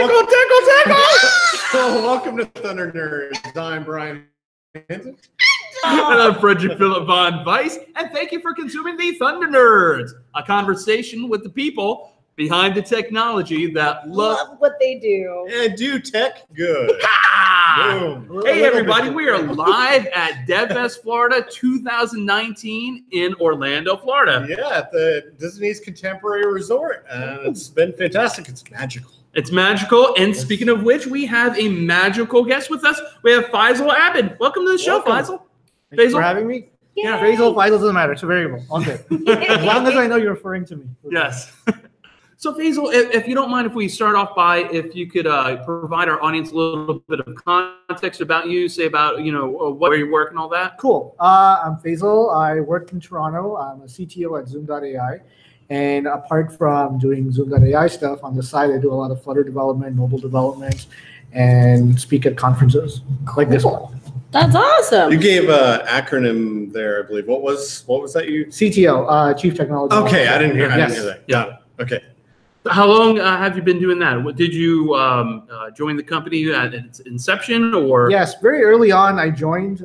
So welcome to Thunder Nerds. I'm Brian Hansen. And I'm Frederick Philip Von Weiss, and thank you for consuming the Thunder Nerds, a conversation with the people behind the technology that love what they do and do tech good. Boom. Hey everybody, we are live at DevFest Florida 2019 in Orlando, Florida. Yeah, at the Disney's Contemporary Resort. It's been fantastic. It's magical. It's magical. And speaking of which, we have a magical guest with us. We have Faisal Abid. Welcome to the show, Faisal. Thanks for having me. Yay. Yeah, Faisal doesn't matter. It's a variable. Okay. As long as I know you're referring to me. Okay. Yes. So Faisal, if you don't mind, if we start off by, if you could provide our audience a little bit of context about you, say about, where you work and all that. Cool. I'm Faisal. I work in Toronto. I'm a CTO at Zoom.ai. And apart from doing Zoom.ai stuff, on the side, I do a lot of Flutter development, mobile development, and speak at conferences like this one. That's awesome. You gave an acronym there, I believe. What was that you? CTO, Chief Technology Officer. Okay, I didn't hear Yes. that. Yeah. Okay. How long have you been doing that? Did you join the company at its inception, or? Yes, very early on, I joined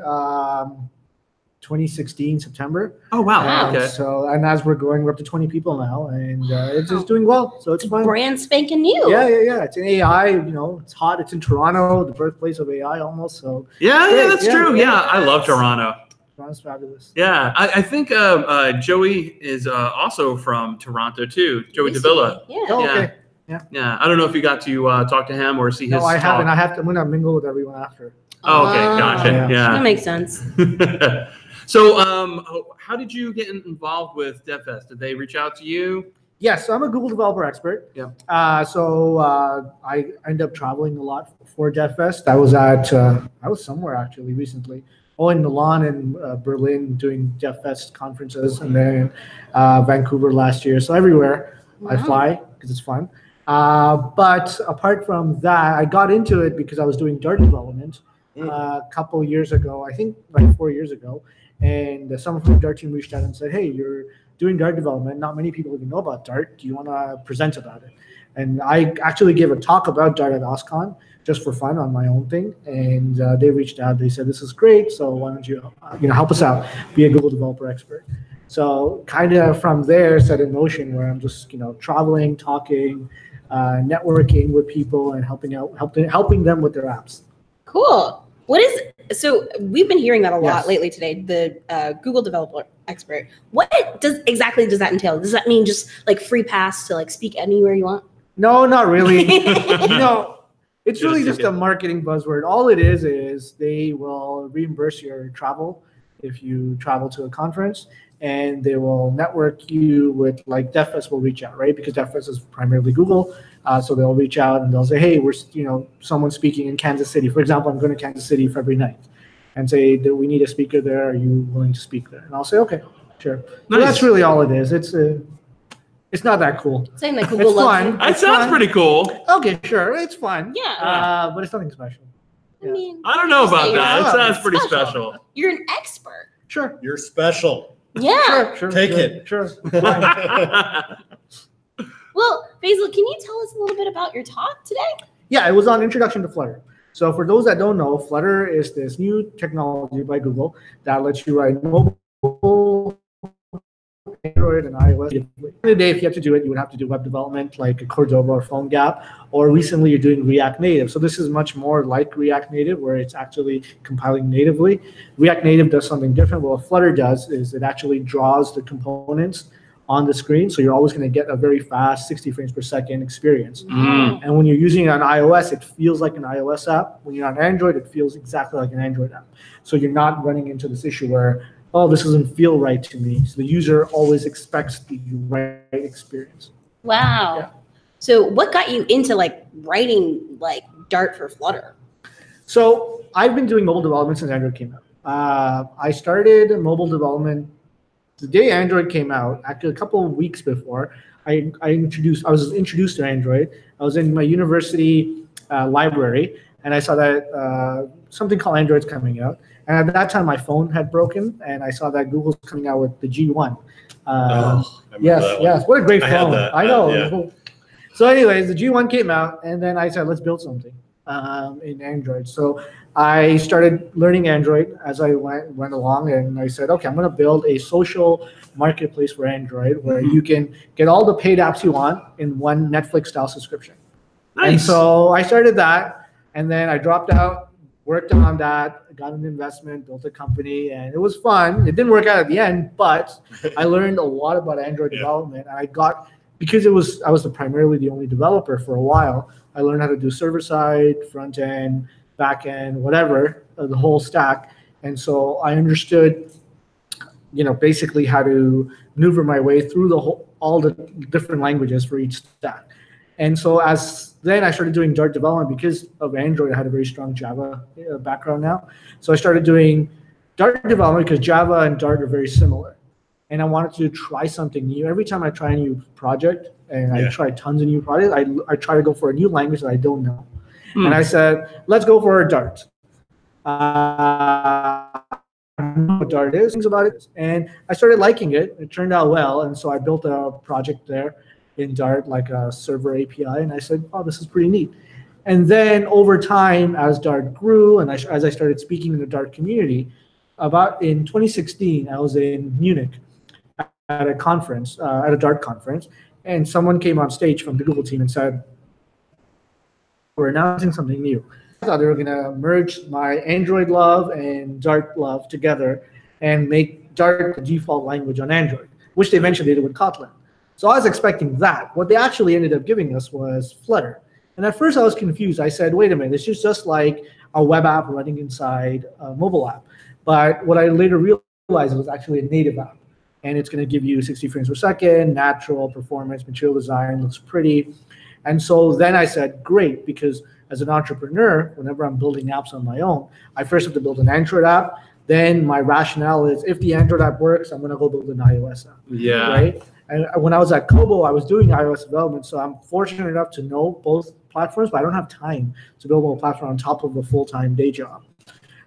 2016 September. Oh wow! Okay. So, and as we're growing, we're up to 20 people now, and it's just doing well. So it's fun. Brand spanking new. Yeah. It's in AI. It's hot. It's in Toronto, the birthplace of AI, almost. So yeah, that's true. Yeah, I love Toronto. Toronto's fabulous. Yeah, I think Joey is also from Toronto too. Joey Davila. Yeah. Oh, okay. Yeah. I don't know if you got to talk to him or see his. No, I talk. haven't. I'm gonna mingle with everyone after. Oh, okay, gotcha. Yeah. That makes sense. So, how did you get involved with DevFest? Did they reach out to you? Yes, so I'm a Google developer expert. Yeah. So I end up traveling a lot for DevFest. I was somewhere actually recently. In Milan and Berlin doing DevFest conferences, and then Vancouver last year. So everywhere I fly because it's fun. But apart from that, I got into it because I was doing Dart development a couple years ago, I think like 4 years ago. And someone from the Dart team reached out and said, hey, you're doing Dart development. Not many people even know about Dart. Do you want to present about it? And I actually gave a talk about Dart at OSCON just for fun on my own thing. And they reached out. They said, this is great. So why don't you help us out, be a Google developer expert. So kind of from there set in motion where I'm just, traveling, talking, networking with people and helping them with their apps. Cool. So we've been hearing that a lot lately today, the Google developer expert. What exactly does that entail? Does that mean just like free pass to like speak anywhere you want? No, not really. It's really just a marketing buzzword. All it is they will reimburse your travel if you travel to a conference, and they will network you with, like, DevFest will reach out, right? Because DevFest is primarily Google. So they'll reach out and they'll say, hey, we're, someone speaking in Kansas City. For example, I'm going to Kansas City February 9th and say that we need a speaker there. Are you willing to speak there? And I'll say, okay, sure. Nice. So that's really all it is. It's not that cool. Saying that Google loves fun. That sounds pretty cool. Okay, sure. It's fun. Yeah. But it's nothing special. I mean, I don't know about that. It sounds pretty special. You're an expert. Sure. You're special. Yeah. Sure. Take it. Sure. Well, Faisal, can you tell us a little bit about your talk today? Yeah, it was on Introduction to Flutter. So for those that don't know, Flutter is this new technology by Google that lets you write mobile, Android, and iOS. In the day, if you have to do it, you would have to do web development like a Cordova or PhoneGap, or recently you're doing React Native. So this is much more like React Native, where it's actually compiling natively. React Native does something different. What Flutter does is it actually draws the components on the screen, so you're always going to get a very fast 60 frames per second experience. And when you're using it on iOS, it feels like an iOS app. When you're on Android, it feels exactly like an Android app. So you're not running into this issue where, oh, this doesn't feel right to me. So the user always expects the right experience. Wow. Yeah. So what got you into writing Dart for Flutter? So I've been doing mobile development since Android came out. I started mobile development the day Android came out. Actually, a couple of weeks before, I was introduced to Android. I was in my university library, and I saw that something called Android's coming out. And at that time, my phone had broken, and I saw that Google's coming out with the G1. Yes. What a great phone. I know. Yeah. So anyways, the G1 came out, and then I said, let's build something in Android. So I started learning Android as I went along, and I said, okay, I'm going to build a social marketplace for Android where you can get all the paid apps you want in one Netflix-style subscription. Nice. And so I started that, and then I dropped out, worked on that, got an investment, built a company, and it was fun. It didn't work out at the end, but I learned a lot about Android development, and I got, because I was primarily the only developer for a while, I learned how to do server-side, front-end, back-end, whatever, the whole stack. And so I understood, basically how to maneuver my way through all the different languages for each stack. And so then I started doing Dart development because of Android. I had a very strong Java background now. So I started doing Dart development because Java and Dart are very similar. And I wanted to try something new. Every time I try a new project, and I try tons of new projects, I try to go for a new language that I don't know. And I said, let's go for a Dart. I don't know what Dart is, things about it. And I started liking it. It turned out well. And so I built a project there in Dart, like a server API. And I said, oh, this is pretty neat. And then over time, as Dart grew, and as I started speaking in the Dart community, about in 2016, I was in Munich at a conference, at a Dart conference. And someone came on stage from the Google team and said, we're announcing something new. I thought they were going to merge my Android love and Dart love together and make Dart the default language on Android, which they eventually did with Kotlin. So I was expecting that. What they actually ended up giving us was Flutter. And at first I was confused. I said, wait a minute, this is just like a web app running inside a mobile app. But what I later realized it was actually a native app. And it's going to give you 60 frames per second, natural performance, material design, looks pretty. And so then I said, great, because as an entrepreneur, whenever I'm building apps on my own, I first have to build an Android app. Then my rationale is, if the Android app works, I'm going to go build an iOS app. Yeah. Right? And when I was at Kobo, I was doing iOS development, so I'm fortunate enough to know both platforms, but I don't have time to build a platform on top of a full-time day job.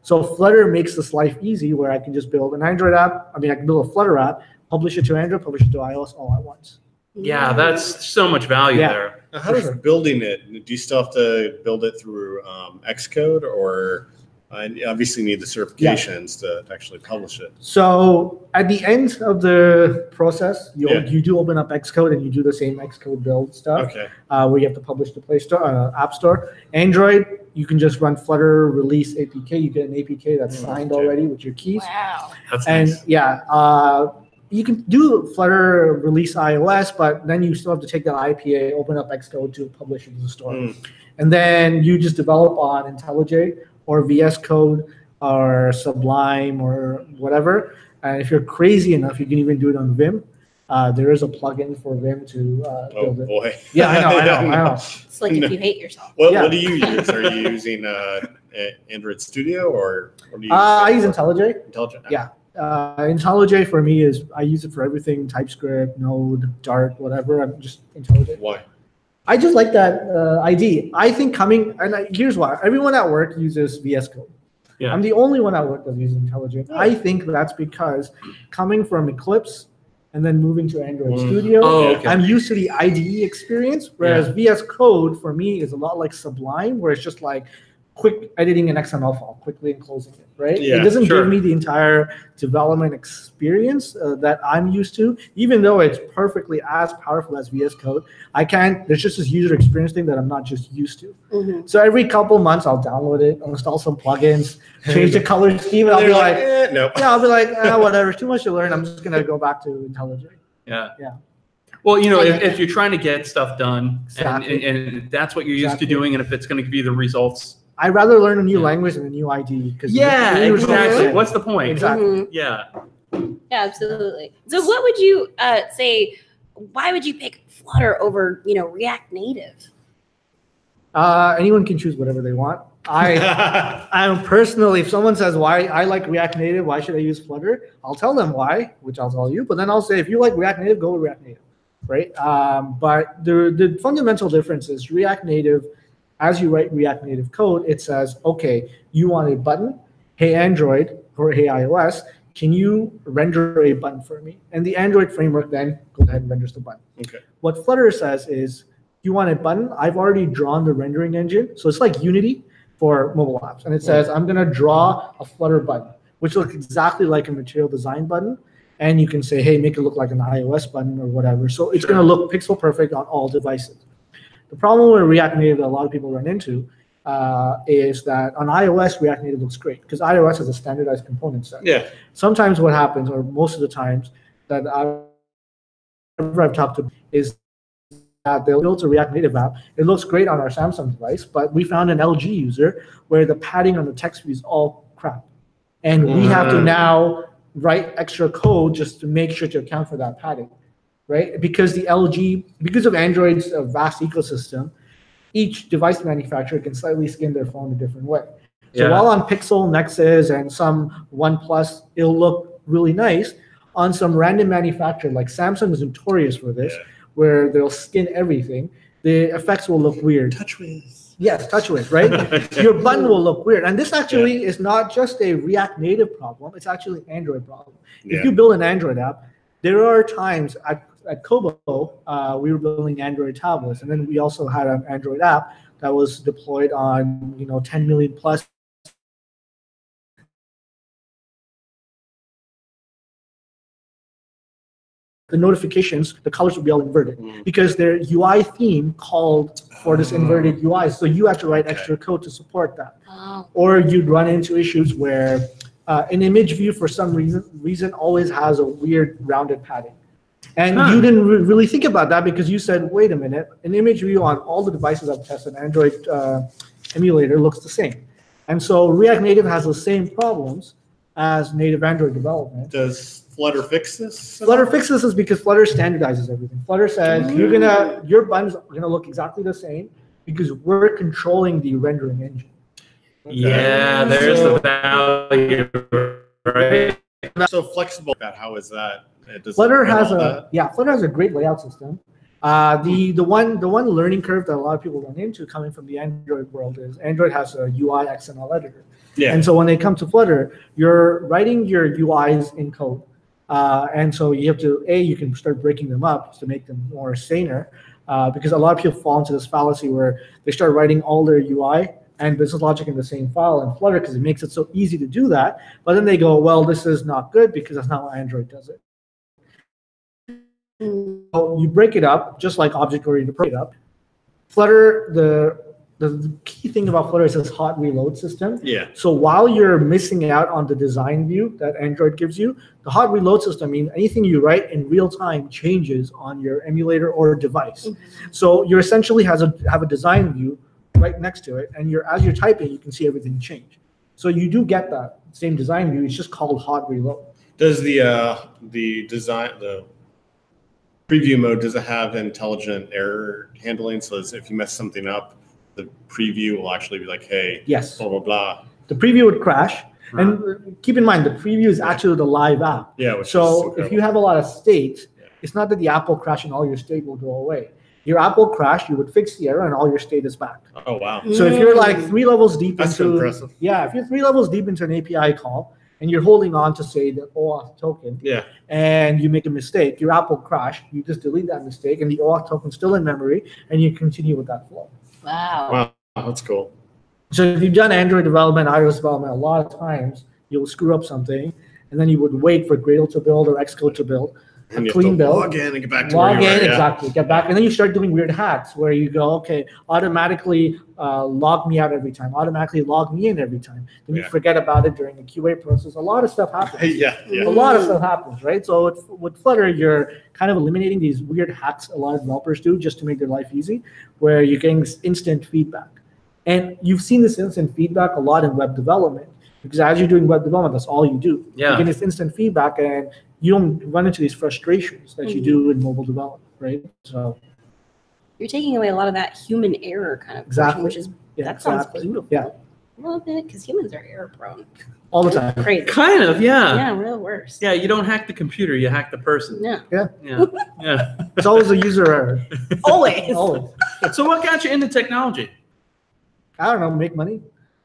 So Flutter makes this life easy where I can just build an Android app. I can build a Flutter app, publish it to Android, publish it to iOS all at once. Yeah, that's so much value there. Now, how does building it? Do you still have to build it through Xcode, or obviously need the certifications to actually publish it? So at the end of the process, you do open up Xcode and you do the same Xcode build stuff. Okay. Where you have to publish the Play Store, App Store. Android, you can just run Flutter release APK. You get an APK that's signed already with your keys. Wow. That's And nice. You can do Flutter release iOS, but then you still have to take that IPA, open up Xcode to publish it to the store. And then you just develop on IntelliJ or VS Code or Sublime or whatever. And if you're crazy enough, you can even do it on Vim. There is a plugin for Vim to build it. Boy. Yeah, I know. It's like if you hate yourself. What do you use? Are you using Android Studio, or what do you use? I use IntelliJ. IntelliJ. Yeah. IntelliJ for me is, I use it for everything, TypeScript, Node, Dart, whatever. I'm just IntelliJ. Why? I just like that ID. I think here's why. Everyone at work uses VS Code. Yeah. I'm the only one at work that uses IntelliJ. I think that's because coming from Eclipse and then moving to Android Studio, I'm used to the IDE experience, whereas VS Code for me is a lot like Sublime, where it's just like quick editing an XML file, quickly enclosing it, right? Yeah, it doesn't give me the entire development experience that I'm used to, even though it's perfectly as powerful as VS Code. There's just this user experience thing that I'm not just used to. So every couple months, I'll download it, I'll install some plugins, change the color scheme, and I'll be like, no. Yeah, I'll be like, whatever, it's too much to learn. I'm just going to go back to IntelliJ. Yeah. Yeah. Well, if you're trying to get stuff done, Exactly. and that's what you're used to doing, and if it's going to give you the results. I'd rather learn a new language than a new ID. Exactly. What's the point? Exactly. Yeah. Yeah, absolutely. So what would you say, why would you pick Flutter over, React Native? Anyone can choose whatever they want. I'm personally, if someone says why I like React Native, why should I use Flutter? I'll tell them why, which I'll tell you. But then I'll say, if you like React Native, go with React Native, right? But the fundamental difference is React Native, as you write React Native code, it says, okay, you want a button. Hey, Android or hey, iOS, can you render a button for me? And the Android framework then goes ahead and renders the button. Okay. What Flutter says is, you want a button, I've already drawn the rendering engine. So it's like Unity for mobile apps. And it says, I'm going to draw a Flutter button, which looks exactly like a material design button. And you can say, hey, make it look like an iOS button or whatever. So it's going to look pixel perfect on all devices. The problem with React Native that a lot of people run into is that on iOS, React Native looks great because iOS has a standardized component set. Yeah. Sometimes what happens, or most of the times that I've talked to, is that they'll build a React Native app. It looks great on our Samsung device, but we found an LG user where the padding on the text view is all crap. And we have to now write extra code just to make sure to account for that padding, right? Because because of Android's vast ecosystem, each device manufacturer can slightly skin their phone a different way. So while on Pixel, Nexus, and some OnePlus, it'll look really nice, on some random manufacturer, like Samsung is notorious for this, where they'll skin everything, the effects will look weird. TouchWiz. Yes, TouchWiz, right? Your button will look weird. And this actually is not just a React Native problem, it's actually an Android problem. If you build an Android app, there are times at Kobo, we were building Android tablets, and then we also had an Android app that was deployed on 10 million plus. The notifications, the colors would be all inverted because their UI theme called for this inverted UI. So you have to write extra code to support that. Or you'd run into issues where an image view for some reason always has a weird rounded padding. And you didn't really think about that because you said, wait a minute, an image view on all the devices I've tested, Android emulator looks the same. And so React Native has the same problems as native Android development. Does Flutter fix this? Flutter fixes this because Flutter standardizes everything. Flutter says your button's gonna look exactly the same because we're controlling the rendering engine. Yeah, there's the value, right? So flexible. How is that? Flutter has Flutter has a great layout system. The one learning curve that a lot of people run into coming from the Android world is Android has a UI XML editor. Yeah. And so when they come to Flutter, you're writing your UIs in code. And so you have to, you can start breaking them up to make them more saner, because a lot of people fall into this fallacy where they start writing all their UI and business logic in the same file in Flutter because it makes it so easy to do that. But then they go, well, this is not good because that's not how Android does it. So you break it up, just like object-oriented break it up. Flutter, the key thing about Flutter is this hot reload system. Yeah. So while you're missing out on the design view that Android gives you, the hot reload system means anything you write in real time changes on your emulator or device. So you essentially have a design view right next to it, and as you're typing, you can see everything change. So you do get that same design view. It's just called hot reload. Does the preview mode, does it have intelligent error handling? So if you mess something up, the preview will actually be like, hey, blah, blah, blah. The preview would crash. And keep in mind, the preview is actually the live app. Yeah. So if you have a lot of state, it's not that the app will crash and all your state will go away. Your app will crash, you would fix the error, and all your state is back. Oh, wow. So if you're like 3 levels deep That's impressive. Yeah, if you're 3 levels deep into an API call, and you're holding on to, say, the OAuth token, and you make a mistake, your app will crash. You just delete that mistake, and the OAuth token's still in memory, and you continue with that flow. Wow. Wow, that's cool. So if you've done Android development, iOS development, a lot of times you'll screw up something, and then you would wait for Gradle to build or Xcode to build. And you clean have to build. log in and get back to where you were. Exactly. Get back. And then you start doing weird hacks where you go, okay, automatically log me out every time, automatically log me in every time. Then you forget about it during the QA process. A lot of stuff happens. A lot of stuff happens, right? So with Flutter, you're kind of eliminating these weird hacks a lot of developers do just to make their life easy, where you're getting instant feedback. And you've seen this instant feedback a lot in web development, because as you're doing web development, that's all you do. You get this instant feedback, and you don't run into these frustrations that you do in mobile development, right? So you're taking away a lot of that human error kind of portion, which is sounds beautiful. Yeah, a little bit, because humans are error prone all the time. Crazy. Kind of, yeah, real worse. Yeah, you don't hack the computer, you hack the person. Yeah. It's always a user error. Always. So what got you into technology? I don't know, make money.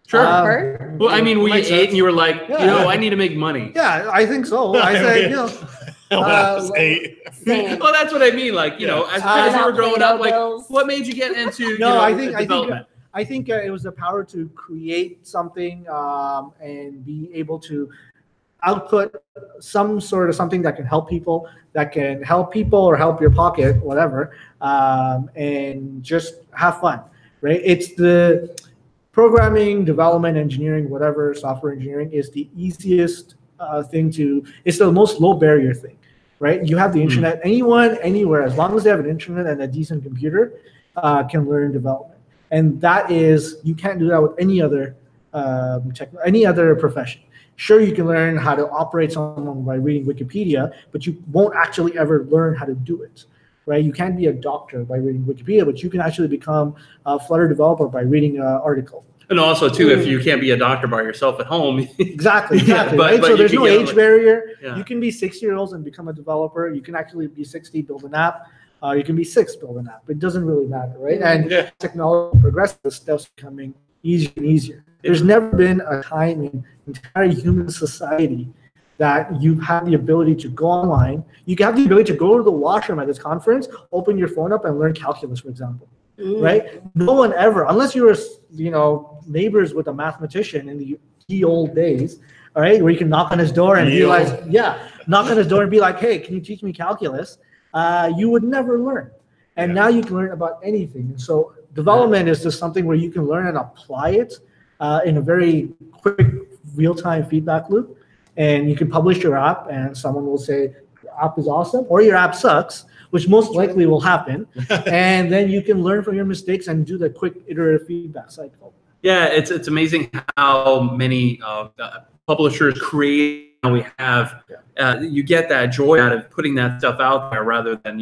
Sure. Well, I mean, we ate and you were like, I need to make money. Yeah, I think so. I said, Same. Well, that's what I mean. Like, you know, as you were growing up, like, what made you get into development? I think it was the power to create something and be able to output some sort of something that can help people, or help your pocket, whatever, and just have fun, right? It's the programming, development, engineering, whatever, software engineering is the easiest it's the most low barrier thing, right? You have the internet, anyone, anywhere, as long as they have an internet and a decent computer, can learn development. And that is, you can't do that with any other profession. Sure, you can learn how to operate someone by reading Wikipedia, but you won't actually ever learn how to do it, right? You can't be a doctor by reading Wikipedia, but you can actually become a Flutter developer by reading an article. And also, too, if you can't be a doctor by yourself at home. Exactly. Right? So there's no age barrier. Yeah. You can be 6-year-olds and become a developer. You can actually be 60, build an app. You can be 6, build an app. It doesn't really matter, right? And technology progresses, stuff's becoming easier and easier. There's never been a time in entire human society that you have the ability to go online. You have the ability to go to the washroom at this conference, open your phone up and learn calculus, for example, right? No one ever, unless you were, neighbors with a mathematician in the old days, all right, where you can knock on his door and be like, knock on his door and be like, hey, can you teach me calculus? You would never learn. And now you can learn about anything. And so development is just something where you can learn and apply it in a very quick, real-time feedback loop. And you can publish your app and someone will say, your app is awesome, or your app sucks, which most likely will happen. And then you can learn from your mistakes and do the quick iterative feedback cycle. Yeah, it's amazing how many publishers create. We have you get that joy out of putting that stuff out there rather than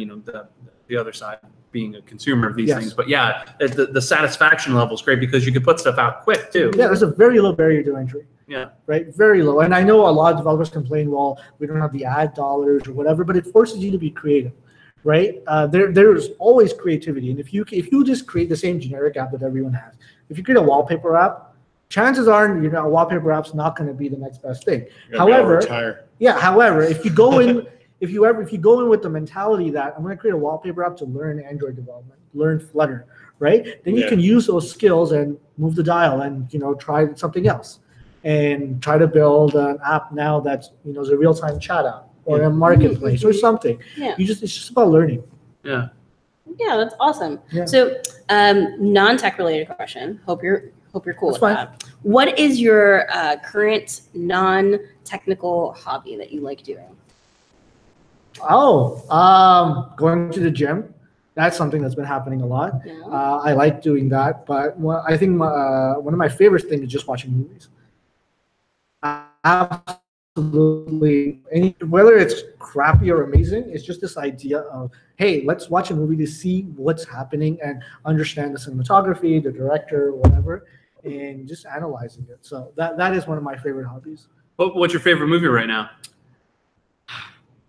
the other side being a consumer of these things. But yeah, the satisfaction level is great because you can put stuff out quick too. Yeah, there's a very low barrier to entry. Yeah. Right. Very low. And I know a lot of developers complain, well, we don't have the ad dollars or whatever, but it forces you to be creative. Right. There's always creativity. And if you just create the same generic app that everyone has, if you create a wallpaper app, chances are a wallpaper app's not going to be the next best thing. However, if you go in if you go in with the mentality that I'm going to create a wallpaper app to learn Android development, learn Flutter, right? Then you can use those skills and move the dial and try something else and try to build an app now that's is a real-time chat app or a marketplace or something. Yeah. It's just about learning. Yeah. Yeah, that's awesome. Yeah. So, non-tech related question. Hope you're cool with that. What is your current non-technical hobby that you like doing? Going to the gym. That's something that's been happening a lot. Yeah. I like doing that, but I think one of my favorite things is just watching movies. Absolutely. Whether it's crappy or amazing, it's just this idea of, hey, let's watch a movie to see what's happening and understand the cinematography, the director, whatever, and just analyzing it. So that is one of my favorite hobbies. What's your favorite movie right now?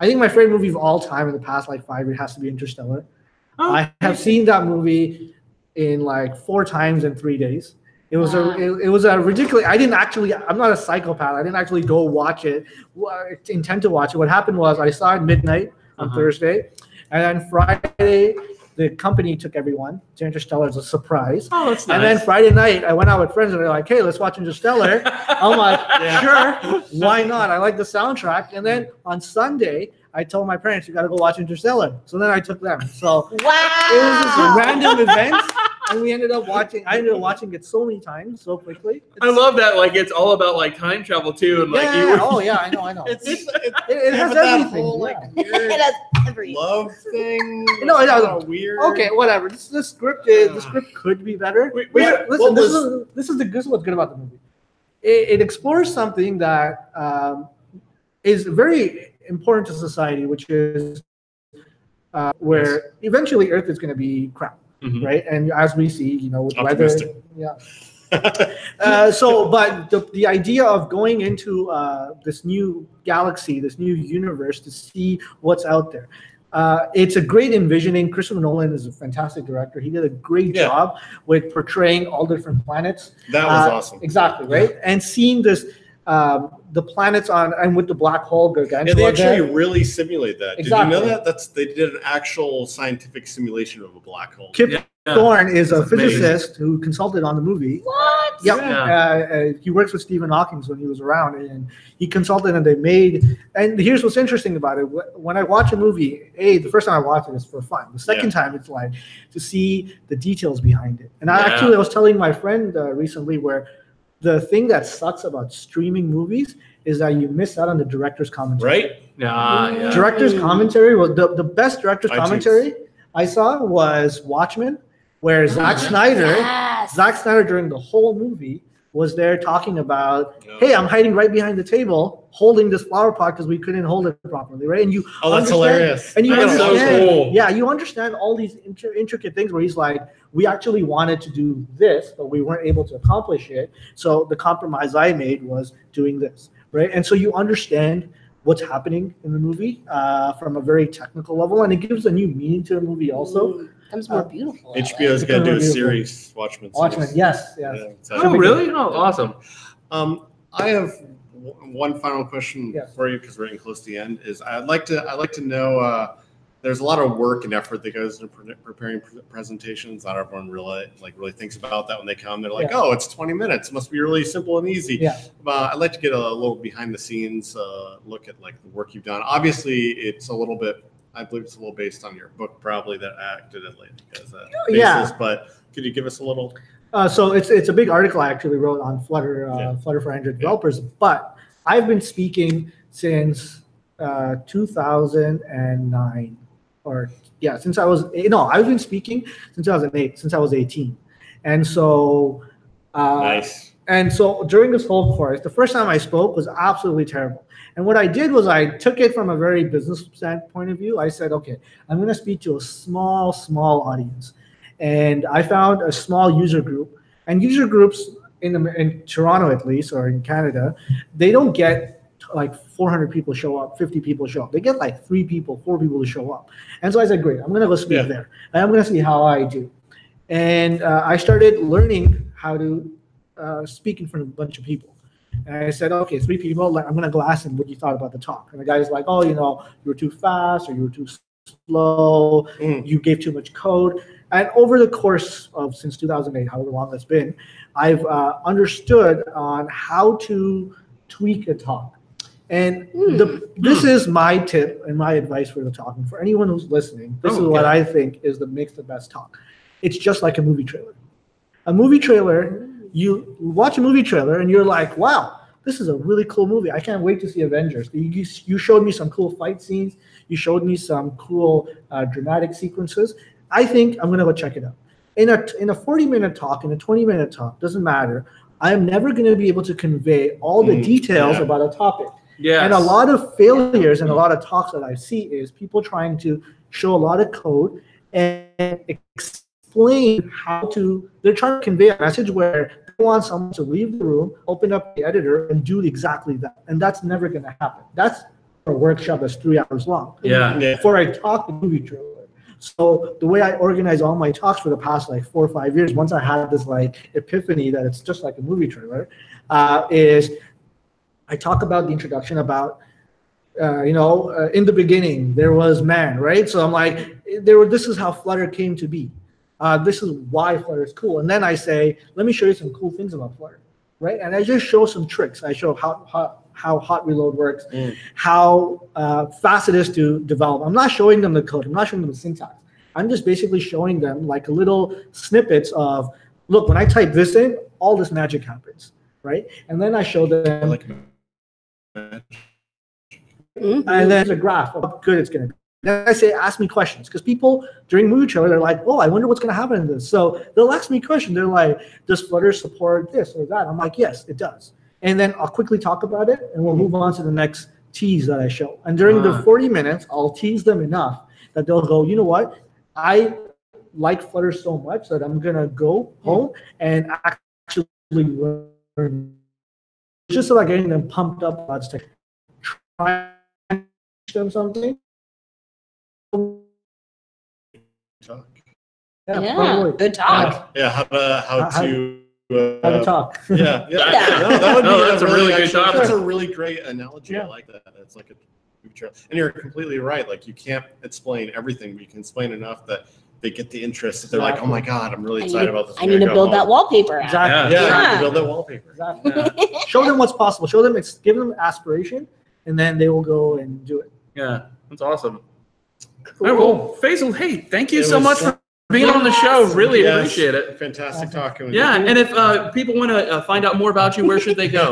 I think my favorite movie of all time in the past 5 years has to be Interstellar. I have seen that movie in 4 times in 3 days. It was a ridiculous. I'm not a psychopath. I didn't actually go watch it, intend to watch it. What happened was I saw it midnight on Thursday, and then Friday the company took everyone to Interstellar as a surprise. Oh, that's nice. And then Friday night I went out with friends and they're like, hey, let's watch Interstellar. I'm like, sure, why not? I like the soundtrack. And then on Sunday I told my parents, you got to go watch Interstellar. So then I took them. So it was just a random event. And I ended up watching it so many times, so quickly. I love that. It's all about time travel too, and I know. It has everything. Whole, it has everything. Love thing. Weird. Okay, whatever. The script could be better. Listen, this is what's good about the movie. It explores something that is very important to society, which is where eventually Earth is going to be crap. Mm-hmm. Right, and as we see, with weather, but the idea of going into this new galaxy, this new universe, to see what's out there, it's a great envisioning. Christopher Nolan is a fantastic director. He did a great job with portraying all different planets. That was awesome. Exactly, right, and seeing this the planets and with the black hole gargantua. Yeah, they actually really simulate that. Exactly. Did you know that? They did an actual scientific simulation of a black hole. Kip Thorne is a physicist who consulted on the movie. What? Yep. Yeah. He works with Stephen Hawking when he was around, and he consulted, and they made. And here's what's interesting about it: when I watch a movie, the first time I watch it is for fun. The second time, it's like to see the details behind it. And I was telling my friend recently where the thing that sucks about streaming movies is that you miss out on the director's commentary. Right? Yeah. Director's commentary. Well, the best director's commentary I saw was Watchmen, where Zack Snyder during the whole movie was there talking about, hey, I'm hiding right behind the table, holding this flower pot because we couldn't hold it properly, right? And you that's hilarious. And you understand, so cool. yeah, you understand all these intricate things where he's like, we actually wanted to do this, but we weren't able to accomplish it. So the compromise I made was doing this, right? And so you understand what's happening in the movie from a very technical level, and it gives a new meaning to the movie also. Becomes more beautiful. HBO's got to do a series, Watchmen. Yes. Yeah, Oh, really? Oh, awesome. I have one final question for you because we're getting close to the end. I'd like to know. There's a lot of work and effort that goes into preparing presentations. Not everyone really thinks about that when they come. They're like, oh, it's 20 minutes. It must be really simple and easy. Yeah. I'd like to get a little behind the scenes look at like the work you've done. Obviously, it's a little bit. I believe it's a little based on your book, probably that acted in like as a basis. But could you give us a little? So it's a big article I actually wrote on Flutter, Flutter for Android developers. But I've been speaking since 2009. I've been speaking since 2008, since I was 18. And so, nice. And so during this whole course, the first time I spoke was absolutely terrible. And what I did was I took it from a very business point of view. I said, okay, I'm going to speak to a small audience. And I found a small user group. And user groups in Toronto, at least, or in Canada, they don't get like 400 people show up, 50 people show up. They get like 3 people, 4 people to show up. And so I said, great, I'm going to go speak there. And I'm going to see how I do. And I started learning how to speak in front of a bunch of people. And I said, okay, 3 people, I'm going to go ask them what you thought about the talk. And the guy's like, oh, you were too fast, or you were too slow, you gave too much code. And over the course of since 2008, however long that's been, I've understood on how to tweak a talk. And this is my tip and my advice for the talk. And for anyone who's listening, this is what I think makes the best talk. It's just like a movie trailer. A movie trailer, you watch a movie trailer and you're like, wow, this is a really cool movie. I can't wait to see Avengers. You showed me some cool fight scenes. You showed me some cool dramatic sequences. I think I'm going to go check it out. In a 40-minute talk, in a 20-minute talk, doesn't matter. I'm never going to be able to convey all the details about a topic. Yes. And a lot of failures and a lot of talks that I see is people trying to show a lot of code and explain they're trying to convey a message where they want someone to leave the room, open up the editor, and do exactly that. And that's never going to happen. That's a workshop that's 3 hours long. For a talk, a movie trailer. So the way I organize all my talks for the past 4 or 5 years, once I had this epiphany that it's just like a movie trailer, is I talk about the introduction about, in the beginning, there was man, right? So I'm like, this is how Flutter came to be. This is why Flutter is cool. And then I say, let me show you some cool things about Flutter, right? And I just show some tricks. I show how hot reload works, how fast it is to develop. I'm not showing them the code. I'm not showing them the syntax. I'm just basically showing them like little snippets of, look, when I type this in, all this magic happens, right? And then I show them, and then there's a graph of how good it's going to be. Then I say, ask me questions, because people during movie trailer, they're like, oh, I wonder what's going to happen in this. So they'll ask me questions. They're like, does Flutter support this or that? I'm like, yes, it does. And then I'll quickly talk about it, and we'll move on to the next tease that I show. And during the 40 minutes, I'll tease them enough that they'll go, you know what? I like Flutter so much that I'm going to go home and actually learn. Just so like getting them pumped up about tech. Try to teach them something. Yeah, good talk. How to Have a talk. Yeah, Yeah. No, that would be that's a really good topic. That's a really great analogy. Yeah. I like that. It's like a trail. And you're completely right. Like you can't explain everything, but you can explain enough that they get the interest. That they're like, oh my god, I'm really excited about this. I need to build that wallpaper app. Exactly. Yeah, Yeah. build that wallpaper. Exactly. Show them what's possible. Show them give them aspiration, and then they will go and do it. Yeah, that's awesome. Cool. All right, well, Faisal, hey, thank you It so was much for being on the show. Really Yes, appreciate it. Fantastic talking with Yeah, you. and if people want to find out more about you, where should they go?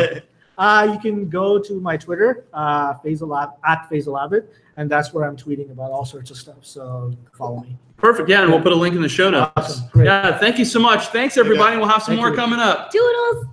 You can go to my Twitter, Faisal Abid, and that's where I'm tweeting about all sorts of stuff. So follow me. Perfect. Yeah, and we'll put a link in the show notes. Awesome. Great. Yeah, thank you so much. Thanks, everybody. We'll have some Thank more you. coming up. Doodles.